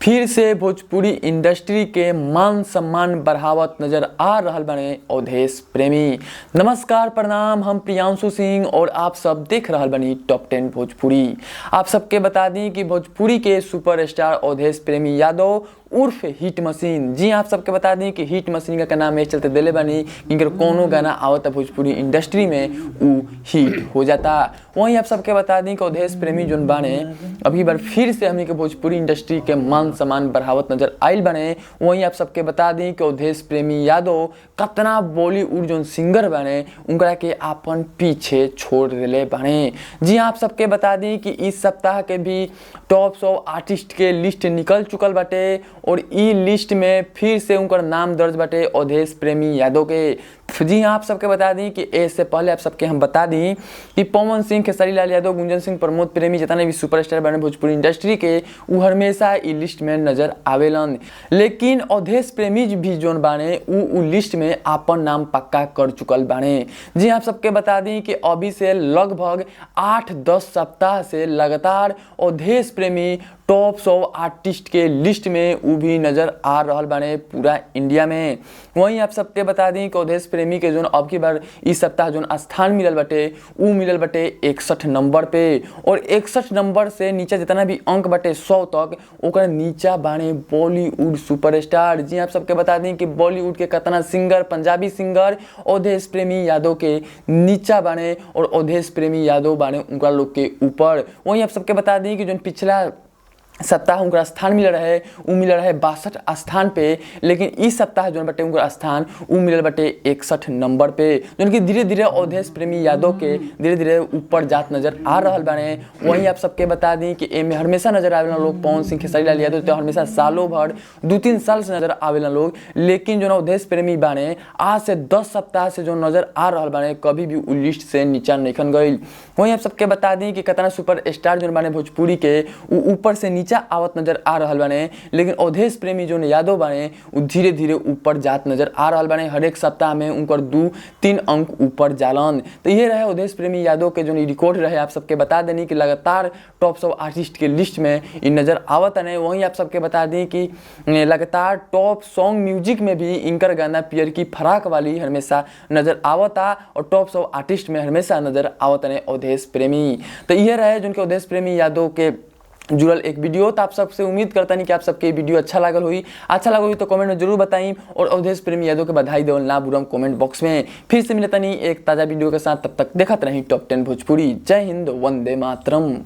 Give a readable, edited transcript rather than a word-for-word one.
फिर से भोजपुरी इंडस्ट्री के मान सम्मान बढ़ावत नजर आ रहल बने अवधेश प्रेमी। नमस्कार प्रणाम, हम प्रियांशु सिंह और आप सब देख रहल बनी टॉप 10 भोजपुरी। आप सबके बता दी कि भोजपुरी के सुपरस्टार अवधेश प्रेमी यादव उर्फ हिट मशीन, जी आप सबके बता दी कि हिट मशीन का नाम इस चलते दिले बनी कि कोनो गाना आवता भोजपुरी इंडस्ट्री में उ हिट हो जाता। वहीं आप सबके बता दी कि अवधेश प्रेमी जोन बाने अभी बार फिर से हमने के भोजपुरी इंडस्ट्री के मान सम्मान बढ़ावत नजर आयल बने। वहीं आप सबके बता दी कि अवधेश प्रेमी यादव कतना बॉलीवुड जोन सिंगर बने उनका के अपन पीछे छोड़ दिले बने। जी आप सबके बता दी कि इस सप्ताह के भी टॉप 100 आर्टिस्ट के लिस्ट निकल चुकल बाटे और ई लिस्ट में फिर से उनका नाम दर्ज बाटे अवधेश प्रेमी यादव के। जी हाँ, आप सबके बता दी कि इससे पहले आप सबके हम बता दी कि पवन सिंह, खेसारी लाल यादव, गुंजन सिंह, प्रमोद प्रेमी जितने भी सुपरस्टार बने भोजपुरी इंडस्ट्री के वो हमेशा ई लिस्ट में नजर आवेलन। लेकिन अवधेश प्रेमी भी जोन बाने उ लिस्ट में अपन नाम पक्का कर चुकल बाने। जी आप सबके बता दी कि अभी से लगभग 8-10 सप्ताह से लगातार अवधेश प्रेमी टॉप 100 आर्टिस्ट के लिस्ट में वो भी नजर आ रहल बाने पूरा इंडिया में। वहीं आप सबके बता दी कि अवधेश प्रेमी के जोन अब की बार इस सप्ताह जोन स्थान मिलल बटे वो मिलल बटे 61 नंबर पे और 61 नंबर से नीचे जितना भी अंक बटे 100 तक ओकर नीचा बाने बॉलीवुड सुपरस्टार। जी आप सबके बता दी कि बॉलीवुड के कितना सिंगर, पंजाबी सिंगर अवधेश प्रेमी यादव के नीचा बाने और अवधेश प्रेमी यादव बाने उनका लोग के ऊपर। वहीं आप सबके बता दी कि जो पिछला सप्ताह उनका स्थान मिल रहे वो मिल रहे 62 स्थान पे, लेकिन इस सप्ताह जो बटे उनका स्थान वो मिलल बटे 61 नंबर पे, जो कि धीरे धीरे अवधेश प्रेमी यादव के धीरे धीरे ऊपर जात नजर आ रहल बाने। वहीं आप सबके बता दी कि एमे हमेशा नजर आवेला लोग पवन सिंह, खेसारी लाल यादव तो हमेशा सालों भर 2-3 साल से नजर आवेला लोग, लेकिन जो अवधेश प्रेमी बाने आज से 10 सप्ताह से जो नजर आ रहल बाने कभी भी उ लिस्ट से नीचा नहीं गई। वहीं आप सबके बता दी कि कितना सुपर स्टार जो बाने भोजपुरी के ऊपर से नीचा आवत नजर आ रहल बाने, लेकिन अवधेश प्रेमी जो यादव बाने वो धीरे धीरे ऊपर जात नजर आ रहल बाने। हर एक सप्ताह में उनकर 2-3 अंक ऊपर जालन। तो ये रहे अवधेश प्रेमी यादव के जो रिकॉर्ड रहे। आप सबके बता देनी कि लगातार टॉप 100 आर्टिस्ट के लिस्ट में इन नजर आवत है। वहीं आप सबके बता दी कि लगातार टॉप सॉन्ग म्यूजिक में भी इनकर गाना पियर की फराक वाली हमेशा नजर आवता और टॉप 100 आर्टिस्ट में हमेशा नजर आवत है अवधेश प्रेमी। तो ये रहे जो अवधेश प्रेमी यादव के जुड़ल एक वीडियो। तो आप सबसे उम्मीद करता नहीं कि आप सबके वीडियो अच्छा लागल हुई तो कमेंट में जरूर बताई और अवधेश प्रेमी यादव के बधाई देवल ना बुरम कमेंट बॉक्स में। फिर से मिलता नहीं एक ताज़ा वीडियो के साथ, तब तक देखते रही टॉप 10 भोजपुरी। जय हिंद, वंदे मातरम।